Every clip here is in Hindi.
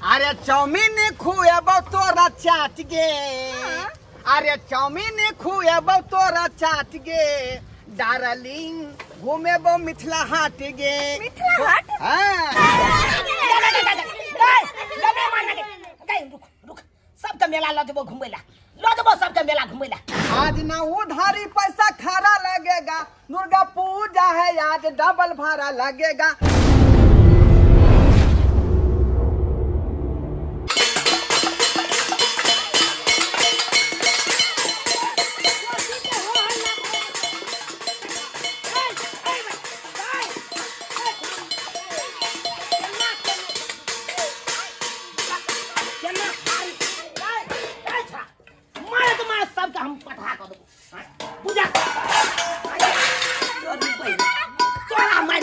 अरे चाउमीन खुएब तोरा चाट गे। अरे चाउमीन खुएब तोरा चाट गे। डार्लिंग घूमेब मिथिला हाट गे। मिथिला हाट? हाँ। रुक सबके मेला ल देबो घुमैला, ल देबो सबके मेला घुमैला। आज ना उधारी पैसा खरा लगेगा, दुर्गा पूजा है आज डबल भाड़ा लगेगा।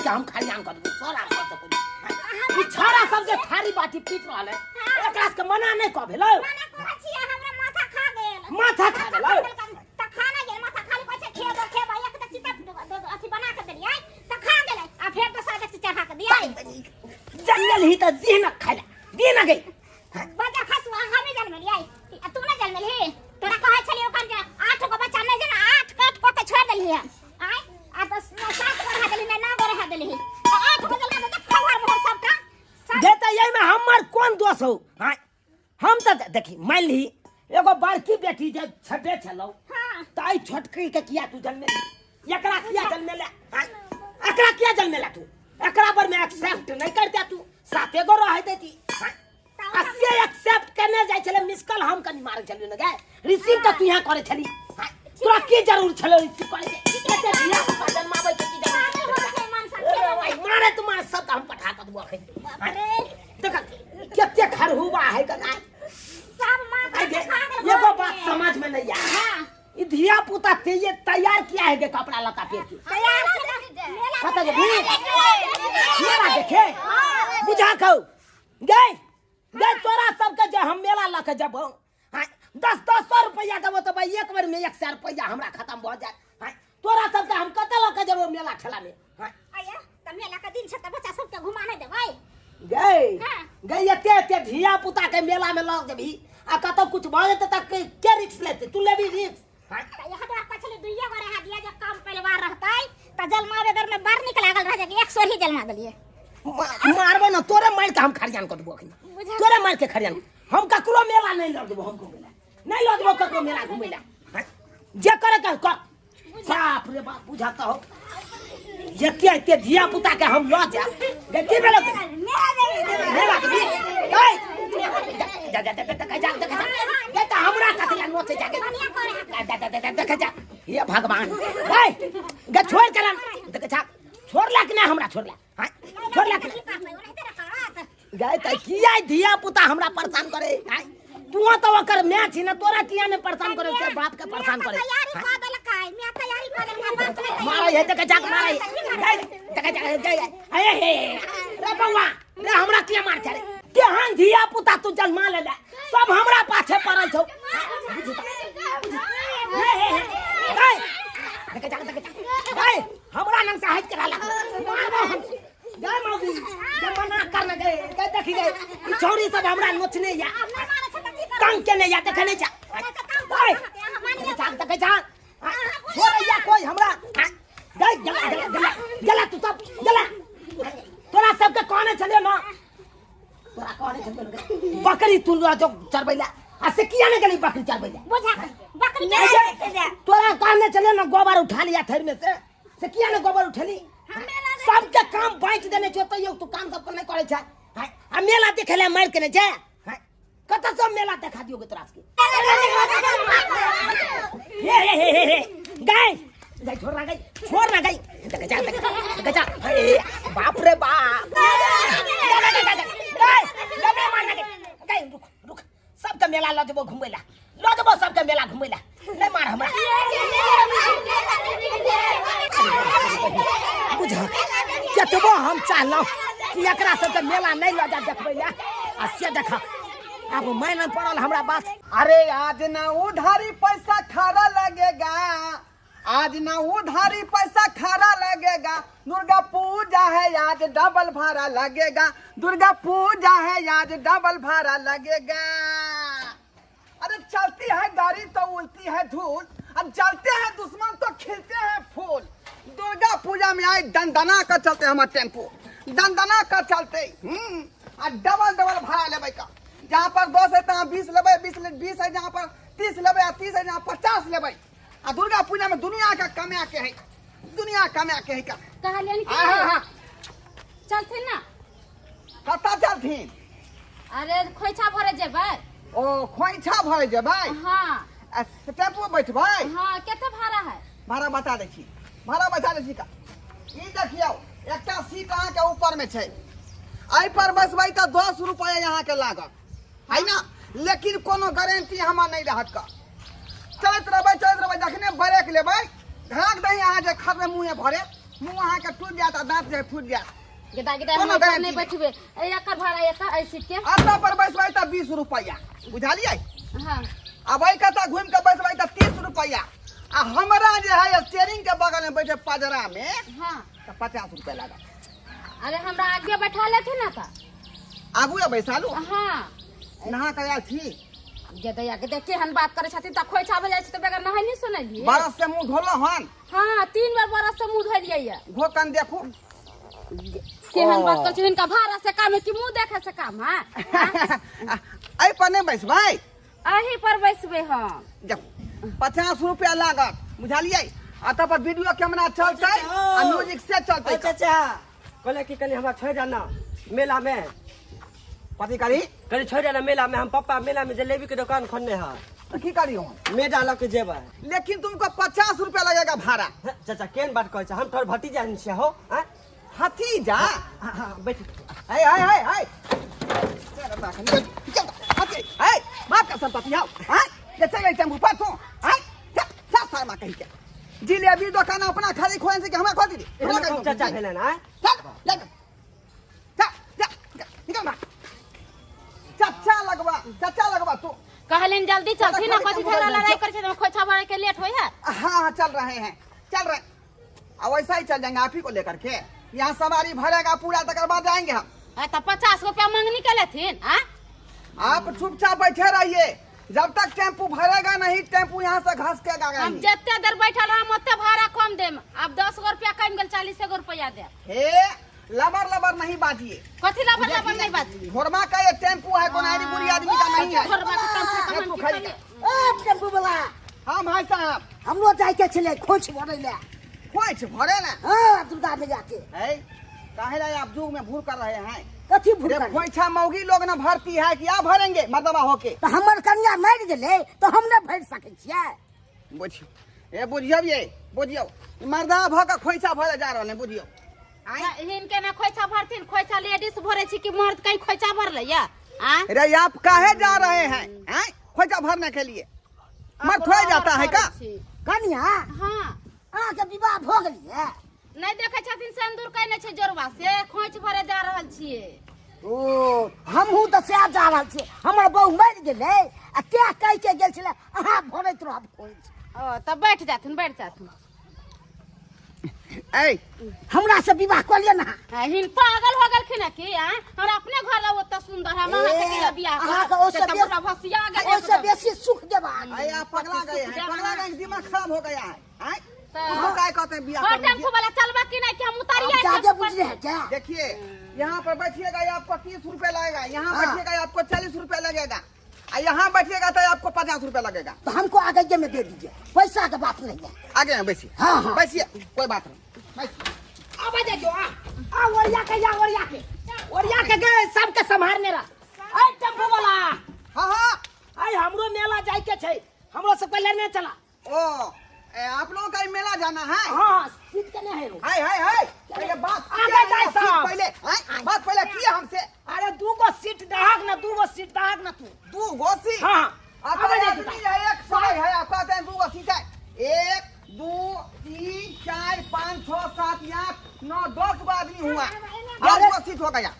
हम खरियान कर देबो सारा सब ई छोरा सब जे थारी बाटी पीट रहल है एकरा से मना नहीं क भेलो। मना करै छी हमरा माथा खा गेल। माथा खा गेलो त खाना गेल माथा खाली कहै छै खेबा एक त चिता अथी बना के देलियै त खा गेलै आ फेर दोसर के चढ़ा के दियै। जंगल ही त दिन खाला दिन गई बजा खसुआ हमें जन्मलियै तू ना जन्मली। तोरा कहै छलियै ओकर जे 8 गो बच्चा नै जेना 8 कट क के छोड़ देलियै आय आ तो 7 गो रह देली नै 9 गो रह देली 8 गो जल्ला त खबर मोर सबटा देता यही में हमर कौन दोष हो। हां हम त देखी मान ली एगो बड़की बेटी जे छबे छलौ हां त आई छोटकी के किया तू जन्मेली एकरा किया जन्मेला एकरा किया जन्मेला तू एकरा पर में एक्सेप्ट नहीं करता तू साथे गो रह देती असे एक्सेप्ट करने जाय छले मिस कॉल हम कनी मारे छलियो न गए रिसीव त तू यहां करे छली तोरा की जरूर छलो रिसीव करे एते धिया जन्मावे के की जरूर मारे तुम सब हम पठा कर दबो अखन देख केते खरहुबा है कना सब मां एगो बात समझ में नहीं आया। हां ई धिया पुता ते ये तैयार किया है के कपड़ा लता पे की तैयार से मेला पता जे मेला देखे बुझा खौ गए गए तोरा सब के जे हम मेला ल के जब 10-10 रुपया देबो त भाई एक बार में 100 रुपया हमरा खत्म भ जाए। हां तोरा सब के हम कत ल के जब मेला ठेला में हां आया त मेला का दिन छ त बच्चा सब के घुमा नहीं देबै गए गए एते धिया पुता के मेला में ल जेबी आ कतो कुछ भ जेते त के रिस्क लेते तू लेबी रिस्क। हां त यहां तो पछले दुइया गो रहा दिया जे कम परिवार रहतै त जलमावे घर में बार निकल लागल रह जे 100 ही जलमा देलिए मारबो न तोरे मार के हम खरियान कर देबो अखन तोरे मार के खरियान हम ककरो मेला नहीं ल देबो हम घुमेला नहीं ल देबो ककरो मेला घुमेला जे करे कर बाप रे बाप बुझाता हो एते धिया पुता के हम ल जा देखी बेला मेला जा जा हमरा कतला नोचे जाके देख जा ये भगवान गे छोड़ के देख जा छोड़ला कि नहीं हमरा छोड़ला हां छोड़ला कि गए त किया धिया पुता हमरा परेशान करे हां तू तो ओकर मैं छी न तोरा किया ने परेशान करे से बाप के परेशान करे तैयारी कर देल काय मैं तैयारी कर देल मारा ये देख जा मारा देख जा ए हे रे बउवा रे हमरा किया मार छरे केहन धिया पुता तू जन्मा ले सब हमरा पाछे पड़ल छौ देख जा हमरा नंग से हट करा ला मारबो हम गए मौगी जब मना करने गए गए देखी गए ई छोरी सब हमरा नोचने या तंग के ने या देखने जा ओए देख जा छोरे या कोई हमरा गए गला तू सब गला तोरा सब के कोने चले ना तोरा कोने चले बकरी तू जो चरबैला आ से किया ने गली बकरी चरबैला बुझा बकरी नहीं तोरा काने चले ना गोबर उठा लिया थैर में से किया ने गोबर उठली सबके काम बांट देने छ त यो तू काम सब नहीं करे छ आ मेला देखेला मार के ने छ कत सब मेला देखा दियो के तोरा के हे गए गए छोड़ ना गई देख जा बाप रे बाप गए रुक सबके मेला ल देबो घुमैला ल देबो सबके मेला घुमैला नहीं मार हमरा बुझा केतबो हम चाहलौ कि एकरा सबके मेला नहीं ल जा देखबैला आ से देखा अब मैं न पड़ल हमरा बात। अरे आज ना उधारी पैसा खरा लगेगा, आज ना उधारी पैसा खारा लगेगा, दुर्गा पूजा है आज डबल भाड़ा लगेगा, दुर्गा पूजा है आज डबल भाड़ा लगेगा। अरे चलती है गाड़ी तो उड़ती है धूल, अब चलते हैं दुश्मन तो खिलते हैं फूल। दुर्गा पूजा में आए दंदना कर चलते हमारे टेम्पो, दंदना कर चलते डबल डबल भाड़ा लेवे का। जहाँ पर 10 है तहाँ 20 लेवे, 20 है जहाँ पर 30 लेवे, 30 है जहाँ 50 लेवे। आ दुर्गा पूजा में दुनिया का कमा के है, दुनिया कमा के है का। चलते ना कता चलथिन? अरे खोइछा भरे जेबै। ओ खोइछा भरे जेबै? हाँ। टेम्पो बैठबै? हाँ। केते भाड़ा है? भाड़ा बता दै छी, भाड़ा बता दै छी का। ई देखियो एकटा सीट अहाँ के ऊपर में छै, आई पर बसबै त 10 रुपया यहाँ के लागत है ना, लेकिन कोनो गारंटी हमरा नहीं रहत का। चलत रहबै जखने ब्रेक लेबै घाक दही अहाँ जे खरबे मुँहे भरे, मुँह अहाँ के टूट जात आ दांत जे फूट जात। गिदा हम ऊपर नहीं बैठबे। एकर भाड़ा एकर ऐ सीट के अड्डा पर बैसबै त 20 रुपया, बुझलियै? हाँ। अब आई कता घूम के बैसबै त 30 रुपया। आ हमरा जे है स्टीयरिंग के बगल में बैठे पजरा में, हाँ, तो 50 रुपया लागत। अरे हमरा आगे बैठा लेथिन ना त आगू या बैसालू। हाँ। नहा के आयल छी? गेदैया के देख केहन बात करे छथिन त खोइछा भे जाइ छै त बेगर नहाय नहीं सुनलिए। बरस से मुंह धोलो हन? हाँ, 3 बार बरस से मुंह धोलिए या। घोकन देखू केहन बात करे छथिन का भाड़ा से काम है कि मुंह देखे से काम है? आई पर नहीं बैसबै, अही पर बैसबे हम। जब 50 रुपया लागत, बुझलियै? आ तब पर वीडियो कैमरा चलतै आ म्यूजिक से चलतै। चाचा कहले कि कनी हमरा छोड़ जाना मेला में, पति करी कनी छोड़ जाना मेला में। हम पापा मेला में जलेबी के दुकान खोलने हैं, तो की करी हम? मेला लग के जेबै। लेकिन तुमको 50 रुपया लगेगा भाड़ा। चाचा केहन बात कहै छै, हम तोहर भतीजा छियै हो। हतीजा? बैठ हाय हाय हाय हाय हाय बात का संपत्ति आओ। हाय ये चले टेम्पो पर तू। हाय क्या शर्मा कही के जिलेबी दुकान अपना खाली खोल से कि हमरा खोल दी। चाचा भेले ना चल निकल ना। चाचा लगवा तू। कहलिन जल्दी चलती ना, कथि झगड़ा लड़ाई करे छै, खोइछा भरे के लेट होय है। हाँ चल रहे हैं, चल रहे। अब वैसा ही चल जाएंगे आप ही को लेकर के। यहाँ सवारी भरेगा पूरा, तक बाद जाएंगे हम। तो 50 रुपया मांगनी के लेथिन। आप चुपचाप बैठे रहिए, जब तक टेम्पू भरेगा नहीं टेम्पू यहाँ से घस के हम जितने देर बैठल हम ओते भाड़ा कम देम। अब 10 रुपया कम गेल, 40 रुपया दे। हे लबर लबर नहीं बाजिए। कथी लबर लबर नहीं बाजिए? घोरमा का ये टेम्पू है, कोनारी बुरी आदमी का नहीं है। घोरमा का टेम्पू खाली टेम्पू वाला हाँ भाई साहब, हमरो जाय के छले खोइछ भरे ले। खोइछ भरे ना? हां दुर्गा में जाके। है काहे ला आप जुग में भूल कर रहे हैं? कथी भूल कर? खोइछा मौगी लोग ना भरती है कि आप भरेंगे मर्दबा होके? तो हमर कन्या मर गेले तो हम न भर सके छियै। बुझियो ए बुझियो मर्दबा भ के खोइछा भरे जा रहले, बुझियो। हिनके में खोइछा भरथिन, खोइछा लेडीज भरे छी कि मर्द कहीं खोइछा भरले या? अरे आप काहे जा रहे हैं? हैं खोइछा भरने के लिए? मर्द थोड़े जाता है का? कन्या हां आ के विवाह भ गेलिए? नहीं देखे छथिन सिंदूर कहने छै जोरबा से खोइछ भरे जा रहल छिए। ओ हमहू त से जा रहल छी। हमर बहू मर गेले आ क्या कह के गेल छले अहाँ भरैत रहब खोइछ। ओ तब बैठ जाथुन। ए हमरा से विवाह कर लिया ना। हिन पागल हो गेलखिन कि हमरा अपने घर ला ओत सुंदर है मां के लिए बियाह अहाँ के ओसे पूरा भसिया गेल। ओसे बेसी सुख देबा। अरे आप पगला गए हैं, पगला गए, दिमाग खराब हो गया है। हैं हम काय कहते हैं बियाह और कर टेम्पो वाला चलबा कि नहीं कि हम उतारिए? ज्यादा बुझ रहे क्या? देखिए यहाँ पर बैठिएगा ये आपको 30 रुपए लगेगा, यहाँ बैठिएगा आपको 40 रुपए लगेगा, और यहाँ बैठिएगा तो आपको 50 रुपए लगेगा। तो हमको आगे में दे दीजिए, पैसा का बात नहीं है। आगे में बैठिए। हाँ। बैठिए, कोई बात नहीं। अब आ जाओ। आ ओरिया के गए सबके संभालने रहा। आई टेम्पो वाला। हाँ आई हमरो मेला जाय के छै, हमरो से पहले नहीं चला। ओ आप लोगों का मेला जाना है? हाँ सीट के नहीं है। हाय पहले बात आगे जाए साहब। बात पहले किए हमसे। अरे 2 गो सीट दहाक ना, 2 गो सीट दहाक ना तू। 2 गो सीट? हाँ आपका आदमी है, एक सवाल है, आपका कहते हैं 2 गो सीट है। 1 2 3 4 5 6 7 8 9 10 गो आदमी हुआ, 10 गो सीट हो गया।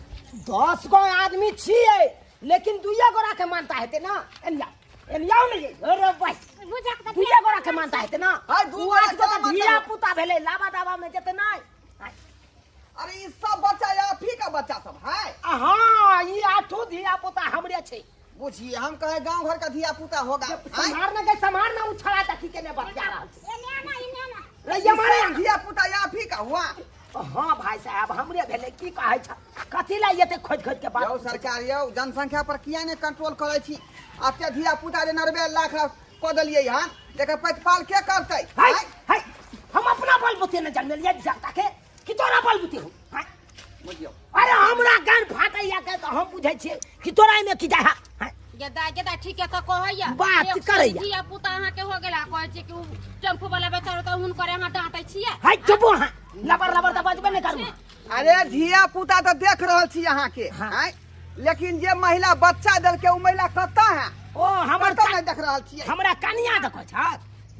10 गो आदमी छिए, लेकिन 2 गोरा के मानता है ना। एनिया नहीं। अरे भाई बुझा के दुइये गोरा के मानता है ना हाय, दू दू गोरा आठ गोरा के धिया मानता पुता भेले लावा दावा में जते नहीं अरे ई सब बच्चा आप ही का बच्चा सब है। हाँ ये आठों धिया पुता हमरे छे बुझिए हम कहे गांव घर का धिया पुता होगा। संभारना उछला तक के ने बतिया रहा ए लेना इने ना रे ये मारे धिया पुता आप ही का हुआ। हाँ भाई साहब हमरे भेले की कहै छ कथि ला ये खोज खोज के बात यौ सरकार यौ जनसंख्या पर किया ने कंट्रोल करे छी। आपके धिया पुता जे 90 लाख क देलिए हन लेकिन प्रतिपाल के करतै। हाय हाय हम अपना बल बुते न जन्म लिया जाता के कि तोरा बल बुते हो हाय बुझियो अरे हमरा गान फाटै या के तो हम बुझै छियै कि तोरा में की जाय हाय गेदा ठीक है तो कहैया बात करैया। धिया पुता अहाँ के हो गेला कहै छै कि उ टेम्पू वाला बेचारो त हुनकर अहाँ डांटै छियै। हाय चुप हां लबर त बजबे नहीं करू अरे धिया पुता तो देख रहल छी अहाँ के हाँ। हैं लेकिन जे महिला बच्चा दल के उ महिला कत्ता है ओ हमर तो नहीं देख रहल छी। हमरा कनिया देखो छ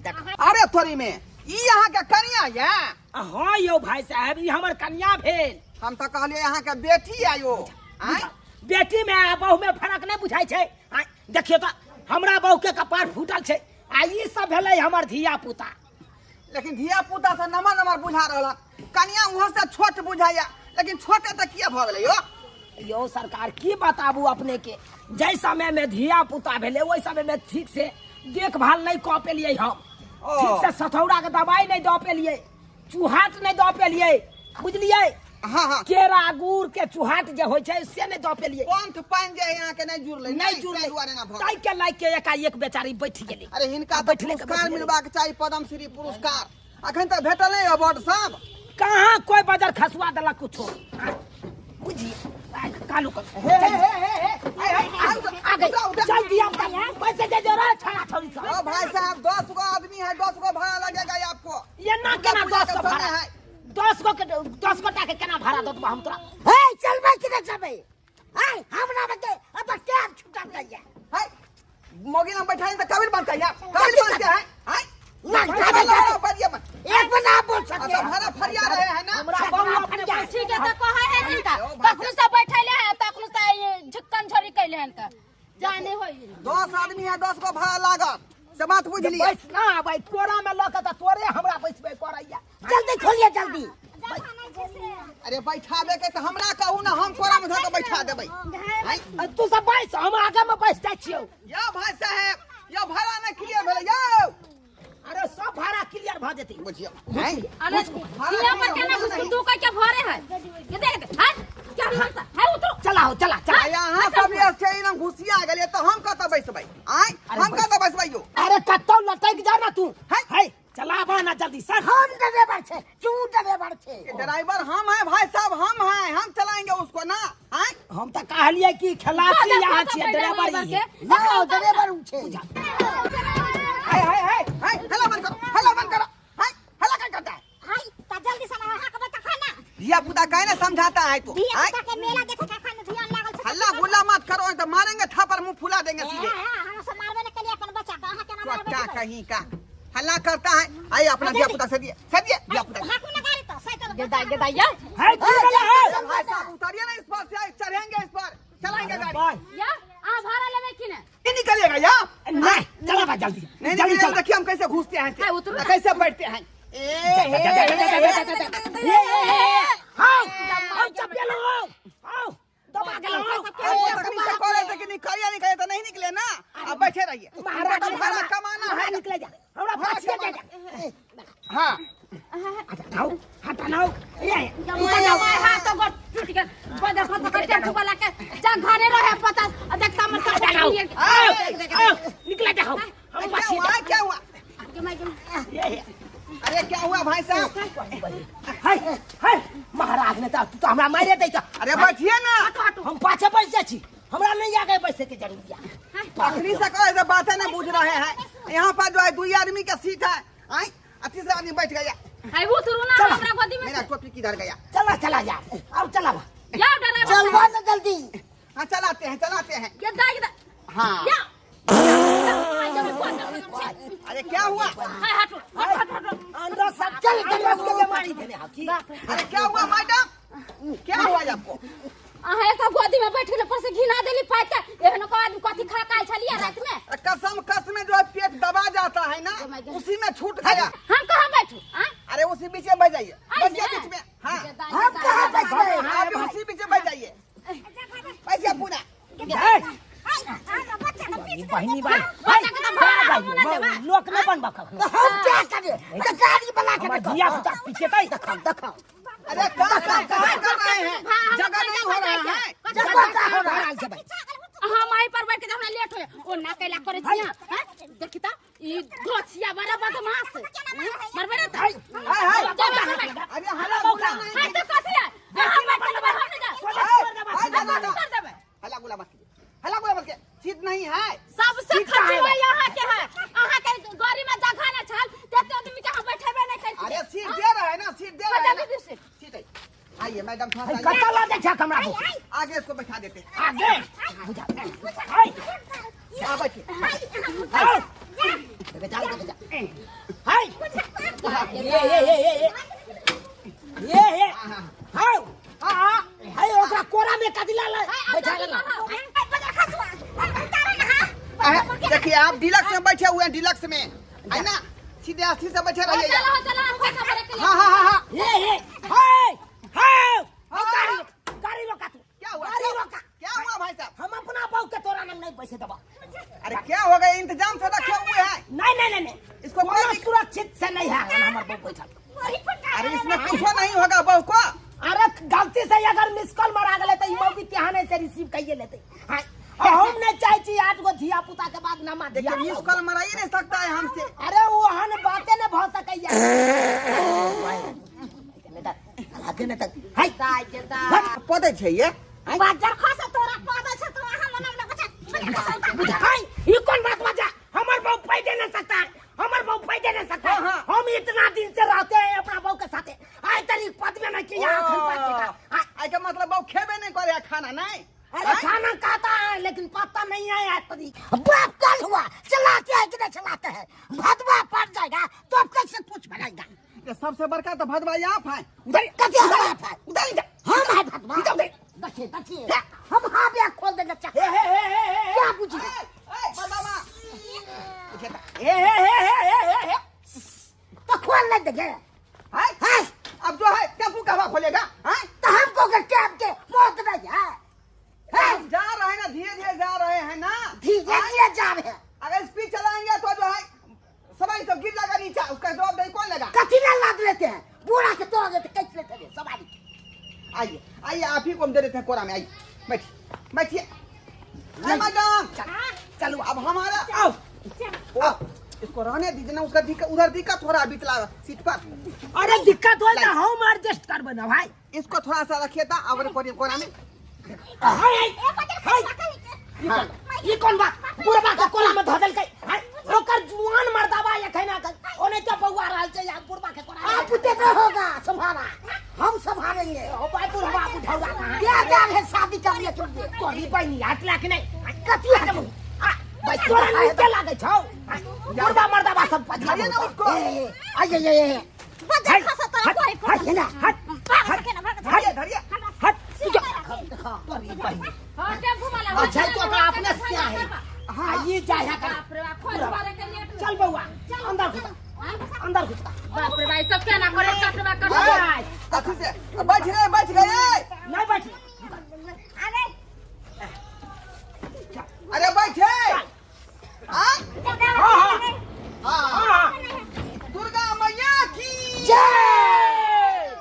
देख अरे थोड़ी में ई अहाँ के कनिया ये। हाँ यौ भाई साहब ई हमर कन्या भेल हम तो कहलिए अहाँ के बेटी आयो हैं। बेटी में आ बहू में फर्क नहीं बुझाई छै आय देखियो त हमरा बहू के कपार फूटल छै आ ई सब भेलै हमर धिया पुता लेकिन धिया पुता से नमर नमर बुझा रहल कनिया वहां से छोट बुझाया लेकिन छोटे तो किया भ गेलै यो। यो सरकार की बताबू अपने के जै समय में धिया पुता भेले वही समय में ठीक से देखभाल नहीं कर पेलिए हम ठीक से सथौरा के दवाई नहीं दे पेलिए चूहाट नहीं दे पेलिए बुझलिए। हाँ हाँ केरा गुड़ के चूहाट जे होय छै से नहीं दे पेलिए पंथ पाइन जे यहाँ के नहीं जुड़ले नहीं जुड़ले दुआरे ना भऽ ताई के लाइक के एकाएक बेचारी बैठ गेली। अरे हिनका तो बैठले के पुरस्कार बैठले। मिलबाक चाहिए पद्म श्री पुरस्कार अखन तक भेटल नहीं अवार्ड सब। कहाँ कोई बजर खसवा देलक कुछो बुझिए कालू कर हे हे हे हे आ गई चल दिया पैसे दे दो रे छाड़ा छोड़ी सब ओ भाई साहब 10 गो आदमी है 10 गो भाड़ा लगेगा आपको। ये ना केना पूजा 10 के को समय भाड़ा है। 10 को टाके केना भाड़ा दो हम तोरा हे चल भाई किने चबे हाय हमरा बते अब क्या छुटा गया है मोगी ना बैठाई तो कबिर बनता है यार कबिर बनते हैं हैं एक बना बोल सकते भाड़ा फरिया रहे हैं ना। हमरा बहु अपने ठीक है तो कहै है इनका तखन से बैठैले है तखन से झुक्कन छोड़ी कैले हन का जाने होई 10 आदमी है 10 गो भाड़ा लागत से बात बुझ लिया। बैठ ना भाई तोरा में लक त तोरे हमरा बैठबे करैया जल्दी खोलिए जल्दी अरे बैठाबे के तो हमरा कहू ना हम कोरा में धऽ के बैठा देबै हैं। तू सब बैठ हम आगे में बैठ जाइ छियौ यो भाई साहब यो भाड़ा नहीं क्लियर भेलै यो। अरे सब भाड़ा क्लियर भ जेतै बुझियो हैं अरे धिया पर केना घुस तू कह के भरे है ये देख हां क्या करता है उतरो चलाओ चला चला यहाँ सब ये से एकदम घुसिया गेलिए तो हम कतऽ बैसबै आय हम कतऽ बैसबै यो। अरे कत्तो लटक जा ना तू है है चला बना जल्दी सर हम ड्राइवर छे तू ड्राइवर छे ड्राइवर हम हैं भाई साहब हम हैं हम चलाएंगे उसको ना हैं। हम त कहलिए कि खलासी यहाँ छे ड्राइवर ही ना ड्राइवर छे है हेलो बंद करो है हेलो क्या करता है हाय ता जल्दी से ना हक बता खाना धिया पुता काहे ना समझाता है तू धिया हैं? पुता के मेला देखे का खाना ध्यान लागल छै हल्ला गुल्ला मत करो तो मारेंगे थापर मुंह फुला देंगे सीधे। हम से मारबे न कलिए अपन बच्चा का अहाँ केना मारबे क्या कहीं का हल्ला करता है आइए अपना धिया पुता से दिए धिया पुता हाकू न गाड़ी तो साइकिल गेदा या है की वाला है भाई साहब उतरिए ना इस पर से चढ़ेंगे इस पर चलाएंगे गाड़ी भाई या आ भाड़ा लेवे कि ने ये निकलिएगा यार नहीं चला बा जल्दी नहीं जल्दी निकलिएगा चला देखिए हम कैसे घुसते हैं है, उतरो ना। कैसे बैठते हैं हां चपिया लो आओ दबा के लो निकले तो नहीं निकले ना अब बैठे रहिए महाराज तो भाड़ा कमाना है निकले जा हमरा पाछे जा हाँ हटाओ हटाओ ये मैं हां तो गट टूट के बदर फट के टेम्पू वाला के जा घरे रहे पता देखता मत निकले जाओ हम पाछे क्या हुआ अरे क्या हुआ भाई साहब हाय हाय महाराज ने तो हमरा मारे दे अरे बैठिए ना हम पाछे बैठ जा छी हमरा नहीं आगे बैठे के जरूरत अखनी से कहे से बातें नहीं बुझ रहे हैं यहाँ पर जो है 2 आदमी का सीट है आई तीसरा आदमी बैठ गया है वो तुरु ना हमरा गोदी में मेरा टोपी किधर गया। चला यार अब चला जाओ ड्राइवर चलवा ना जल्दी हाँ चलाते हैं गेदा हाँ या अरे क्या हुआ हटो अंदर सब चल के बीमारी देने हाकी अरे क्या हुआ मैडम क्या हुआ आपको अहाँ एक गोदी में बैठले पर से घिना देली पात के एहन को आदमी कथि खा काल छलिए रात में कसम में जो है पेट दबा जाता बहनी भाई लोक में बनबा हम क्या करे तो गाड़ी बना के दिया पीछे कहीं दिखाओ अरे क्या कर रहे हैं? जगह नहीं हो रहा है। जगह का हो रहा है से भाई हम आई पर बैठ के हमरा लेट होय ओ ना कैला करे छिया देखि त ई घोचिया बड़ा बदमाश मरबे रे हाय अरे हल्ला बोला नहीं। हाय तो कथिया हम बैठ के हम नहीं हल्ला बोला मत कीजिए। हल्ला बोला मत कीजिए। सीट नहीं है। सबसे खचुआ यहाँ के है अहाँ के गाड़ी में जगह ना छल तेते आदमी के हम बैठेबे नहीं कर अरे सीट दे रहा है ना, सीट दे रहा है ना। सीट है। आइए मैडम थोड़ा सा कत्ता ला दे छा हमरा आगे इसको बैठा देते हैं। आगे बुझा हाय यहाँ बैठिए। हाय हाय ये हाय हाय ओकरा कोरा में कदिला ला बैठा लेना देखिए आप डिलक्स में बैठे हुए हैं, डिलक्स में है ना, सीधे अस्थि से बैठे रहिए। चलो चलो हमको खबर है हाँ हाँ हाँ हाँ। ये हाय हाय गाड़ी रोका तू क्या हुआ? गाड़ी रोका क्या हुआ भाई साहब? हम अपना बहू के तोरा नाम नहीं पैसे दबा अरे क्या हो गया? इंतजाम से रखे हुए हैं। नहीं इसको कोनो कोई सुरक्षित से नहीं है हमार बहू बैठा अरे इसमें कुछ नहीं होगा बहू को। अरे गलती से अगर मिस कॉल मारा गले तो इमो भी तिहाने से रिसीव कइए लेते हां हम नहीं चाहे छी 8 गो धिया पुता के बाद नमा देखिए दिया मिस कॉल मरा ही नहीं सकता है हमसे। अरे वो हन बातें न भ सकैया लागे न तक हाय पदे छै ये बाजार खसा तोरा पद छ तो हम नाम न बचा हाय ये कौन बात बजा हमर बहू पैदे न सकता है हमर बहू पैदे न सकता है हम इतना दिन से रहते हैं अपना बहू के साथे आज तक पद में नहीं किया अखन पास आई का मतलब बहू खेबे नहीं करे खाना नहीं। अरे खाना खाता है लेकिन पता नहीं है यार तरीका बाप कल हुआ चलाते हैं कि नहीं चलाते हैं भदवा पड़ जाएगा तो अब कैसे पूछ भगाएगा ये सबसे बड़का तो भदवा आप है। उधर कते हमारा है उधर हम है भदवा देखिए हम हां पे खोल देंगे क्या पूछी बदवा तो खोल नहीं देंगे है अब जो है टेम्पू का हवा खोलेगा है तो हमको कैब के मौत नहीं है जा रहे हैं ना, धीरे धीरे जा रहे हैं ना। धीरे जा रहे हैं अगर स्पीड चलाएंगे तो जो है सवारी तो गिर जाएगा नीचे, उसका जवाब नहीं कौन लेगा? कथी ना लाद लेते हैं बूढ़ा के तोड़ देते कैसे लेते हैं सवारी आइए आइए आप ही को हम दे देते हैं कोरा में। आइए बैठिए मैडम चलो अब हमारा आओ इसको रहने दीजिए ना, उसका उधर दिक्कत हो रहा है बितला सीट पर। अरे दिक्कत हो तो हम एडजस्ट कर बना भाई इसको थोड़ा सा रखिए था और कोरा में। ये कौन बात बुढ़वा का कोला में धदल के ओकर जुआन मर्दाबा ये कहना कर ओने तो बउआ रहल छै या बुढ़वा के कोला आप पुते का होगा संभाला हम संभालेंगे ओ भाई बुढ़वा बुढ़वा क्या जान है शादी कर लिए छोड़ दे कोई बहनी हाथ लाके नहीं कथि है तुम भाई तोरा नहीं के लागे छौ बुढ़वा मर्दाबा सब पछा ना उसको आइए बाजार खसा तोरा कोई हट ना हट धरिए हट हां टेम्पू वाला अच्छा तो आपने से है हां ये जाया कर बाप रे बाप खोज मारे के लेट चल बउआ अंदर घुस बाप रे भाई सब क्या ना करे कटवा कर कथी से बैठ गए नहीं बैठ अरे बैठे हाँ दुर्गा मैया की जय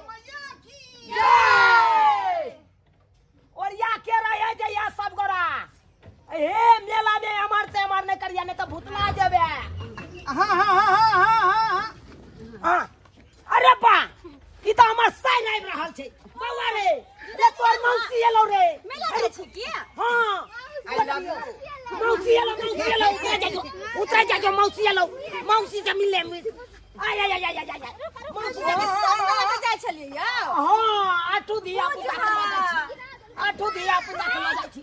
मैया की और या के रहे जया सब गोरा हे मेला में हमार से हमार नहीं करिया नहीं तो भूतला जाबे हां अरे बा ई तो हमार साई आइब रहल छै बउआ रे ये तोर मौसी एलो रे मेला करे छी की हां मौसी एलो उतर जा मौसी एलो मौसी से मिले आय मौसी से जाय छलिए यौ हां आठू दिया पुता के लऽ जाइ छी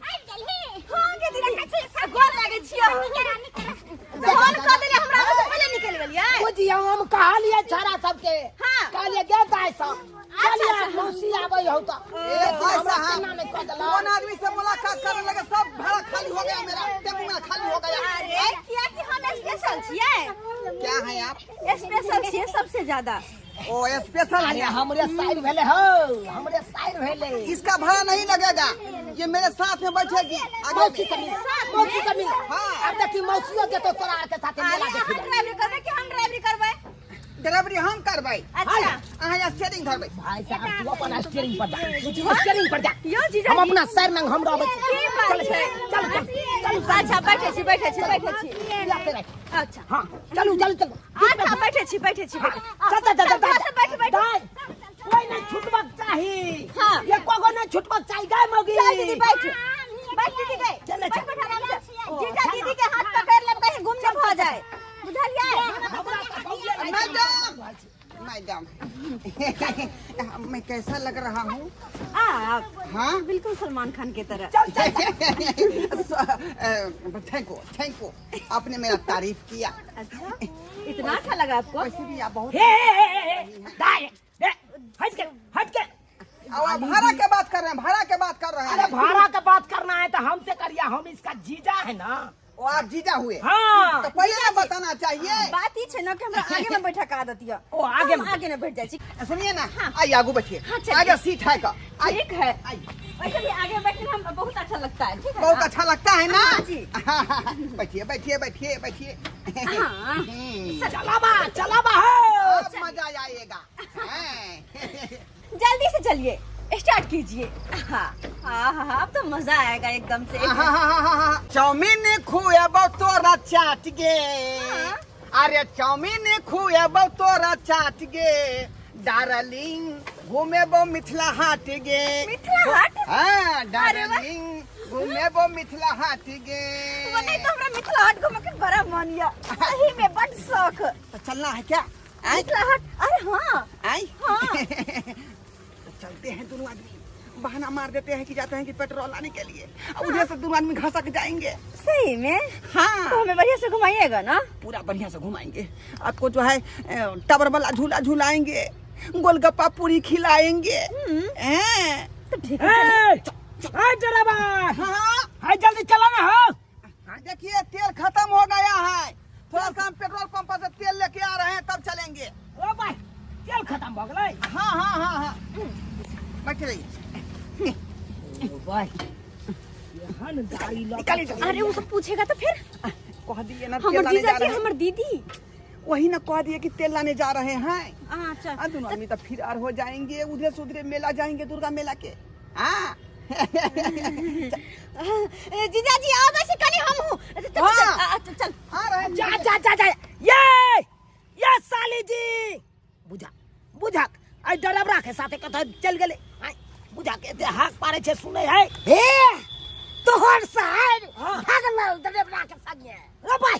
हां के दिन कछे से गोर लागे छियो फोन क देले हमरा से पहले निकल गेलिए बुझियो हम कहलिए छोरा सबके हां कहलिए गे दाई सब चलिए मौसी आबै हो तो भाई साहब कौन आदमी से मुलाकात करने लगे सब भाड़ा खाली हो गया मेरा टेम्पू में खाली हो गया। अरे किया कि हम स्पेशल छिए क्या है आप स्पेशल छिए सबसे ज्यादा ओ स्पेशल है हमरे साइड भेले हो हमरे साइड भेले इसका भाड़ा नहीं लगेगा ये मेरे साथ में बैठेगी मौसी से मिल मौसी से मिल हाँ। अब देखी मौसियों के तो तोरा के साथ मेला देखे ड्राइवरी करबे कि हम ड्राइवरी करबे? ड्राइवरी हम करबै। अच्छा अहाँ स्टीयरिंग धरबै। भाई साहब तू अपन स्टीयरिंग पर जा स्टीयरिंग पर जा यो जीजा हम अपना सर नंग हम रहबै चल चल चल अच्छा बैठे छी अच्छा हां चलू चलू चलू अच्छा बैठे छी चल चल चल बैठ कोई नहीं छुटबक चाही हाँ। ये कोगो नहीं छुटबक चाही गाय मौगी चल दीदी बैठ दीदी गए चल चल बैठ आराम से जीजा दीदी के हाथ पकड़ लेब कहीं गुम न हो जाए बुझलिए? मैडम मैं कैसा लग रहा हूँ? आप हाँ बिल्कुल सलमान खान की तरह। थैंक यू आपने मेरा तारीफ किया। अच्छा इतना अच्छा लगा आपको? वैसे भी आप बहुत हट के अब भाड़ा के बात कर रहे हैं, भाड़ा के बात कर रहे अरे हैं। भाड़ा का बात करना है तो हमसे करिए हम इसका जीजा है ना वो आप जीजा हुए हाँ तो पहले ना बताना चाहिए। बात ही छे ना कि हमरा आगे में बैठा का देती है। ओ आगे में आगे में बैठ जाए छी। सुनिए ना आइए आगू बैठिए। हाँ, चलिए। आगे सीट है का ठीक है वैसे भी आगे बैठने में हमको बहुत अच्छा लगता है। ठीक है बहुत अच्छा लगता है ना? हाँ, जी। बैठिए बैठिए बैठिए बैठिए। हाँ। चला बा हो अब मजा आएगा। जल्दी से चलिए स्टार्ट कीजिए। हाँ हाँ अब तो मजा आएगा एकदम से। चाउमीन खुएबो तोरा चाट गे। अरे चाउमीन खुएबो तोरा चाट गे डार्लिंग घूमेबो मिथिला हाट गे। मिथिला हाट? हाँ डार्लिंग घूमेबो मिथिला हाट गे। नहीं तो हमरा मिथिला हाट घूमे के बड़ा मन या सही में बड़ शौक। तो चलना है क्या? मिथिला हाट? अरे हाँ आई हाँ। चलते हैं दोनों आदमी। बहाना मार देते हैं कि जाते हैं कि पेट्रोल लाने के लिए। उधर से दोनों आदमी घसक जाएंगे। सही में? हाँ तो हमें बढ़िया से घुमाइएगा ना? पूरा बढ़िया से घुमाएंगे आपको। जो है टावर वाला झूला झूलाएंगे, गोलगप्पा पूरी खिलाएंगे। तो ठीक है हाँ जल्दी चला ना हो देखिए तेल खत्म हो गया है। थोड़ा सा हम पेट्रोल पंप से तेल लेके आ रहे हैं तब चलेंगे। ओ भाई तेल खत्म हो गए। हाँ हाँ हाँ हाँ बैठ रहिए। अरे वो सब पूछेगा तो फिर? कह दिए ना तेल हमर लाने जीजा जा जी रहे हैं। हमर दीदी वही ना कह दिए कि तेल लाने जा रहे हैं। अच्छा दोनों आदमी तो फिर आर हो जाएंगे। उधर से उधर मेला जाएंगे, दुर्गा मेला के। हाँ जीजा जी आओ वैसे कनी हम हूँ। चल आ रहे हैं। जा ये साली जी बुझा आई डरबरा के साथे कथा चल गेले। बुझा के हाथ पारे छे सुनै है हे तोहर साइड भागल डरबरा के संगे। ओ भाई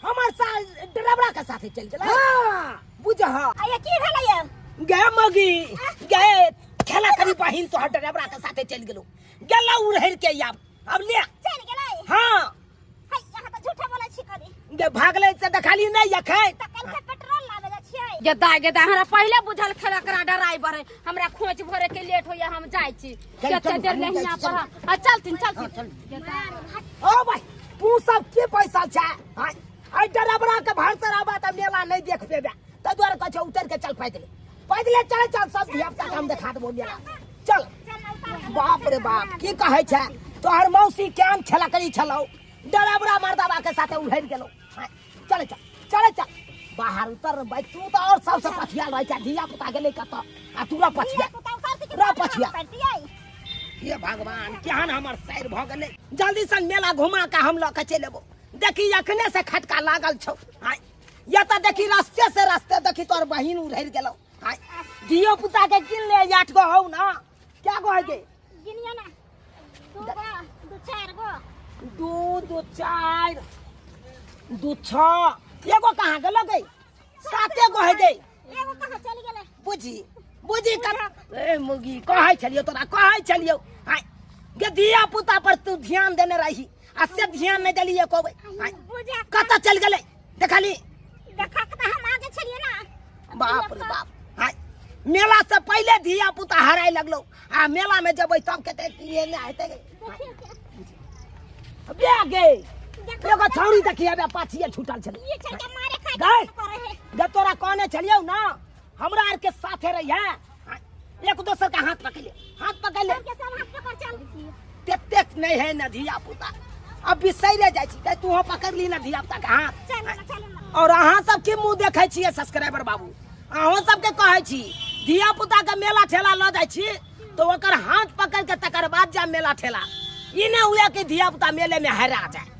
हमर साल डरबरा के साथे चल गेले। हां बुझा आया की भेलैया? गे मगी गे खेला करी बहिन तोहर डरबरा के साथे चल गेलो गेला उड़हर के अब ले चल गेलै। हां हाय यहाँ तो झूठा बोलै छी कनी। गे भागले से देखली नहीं यखै त कल के पेट्रोल लावे जा छियै। गेदा हमरा पहले बुझल खेला करा ड्राइवर है हमरा खोज भरे के लेट होया हम जाय छी कते देर ले हिया पर चलथिन ओ भाई तू सब के पैसा छै आई डरबरा के भरसर आबा त मेला नहीं देख पेबे त द्वारा कछ उतर के चल पैदले चल सब धियापुता हम देखा देबो मेला चल। बाप रे बाप की कहै छै तोहर मौसी केहन खेला करी छलौ डरबरा मर्दाबा के साथे उड़हर गेलौ। चल बाहर उतर भाई तू तो और सबसे पछिया रह छै धियापुता गेलै कत आ तूरा पछिया हे भगवान केहन हमर सैर भ गेलै। जल्दी से मेला घुमा के हम ल के चलेबो। देखी अखने से खटका लागल छौ या त देखी रास्ते देखी तोर बहिन उड़हर गेलौ। धियो पुता के किन ले 8 गो हौ ना क्या गो है गे गिनिया ना 2 4 गो 2 4 2 6 एगो कहाँ गेलो गे 7 गो है गे। एगो कहां चल गेलै? बुझी ए मुगी कहै छलियो तोरा कहै छलियो गे धिया पुता पर तू ध्यान देने रही आ से ध्यान नहीं देलिए कोबे बुझा कत चल गेलै देखली देखा के हम आगे चलिए ना। बाप रे बाप मेला से पहले धिया पुता हराय लगलो आ मेला में जबै तब के लिए नहीं हेतै बे गे एगो छौरी देखिए बे पाछिए छूटल छल ये चल के मारे खा गए करे है। गे तोरा कहने छलियौ ना हमरा आर के साथे रही है एक दोसर का हाथ पकड़ ले सब के सब हाथ पकड़ चल। तेतेक नहीं है न धिया पुता अब बिसैरे जाइ छी तू पकड़ ली न धिया पुता के हाथ और अहाँ सब के मुंह देखै छियै सब्सक्राइबर बाबू अहाँ सब के कहै छी धिया पुता के मेला ठेला ल जाइ छी तो ओकर हाथ पकड़ के तकर बाद जा मेला ठेला ई न हुए कि धिया पुता मेले में हरा जाए